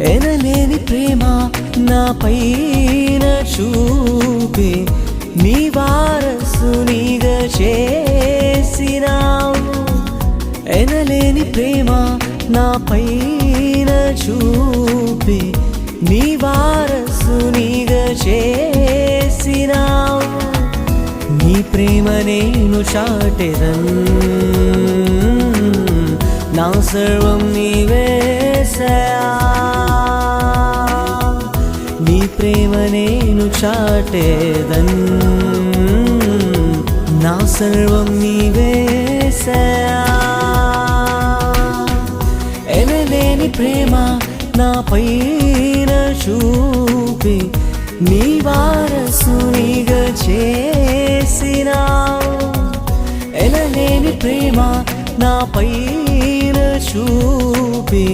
ఎనలేని ప్రేమ నా పైన చూపి నీ వారసునిగా చేసినావు. ఎనలేని ప్రేమ నా పైన చూపి నీ వారసునిగా చేసినావు. నీ ప్రేమ నేను చాటెదన్, నా సర్వం నీవేసయా. నీ ప్రేమ నేను చాటెదన్, నా సర్వం నీవేసయా. ఎనలేని ప్రేమ నా పైన చూపి నీ వారసునిగా చేసినావు. ఎనలేని ప్రేమ నా పైన చూపి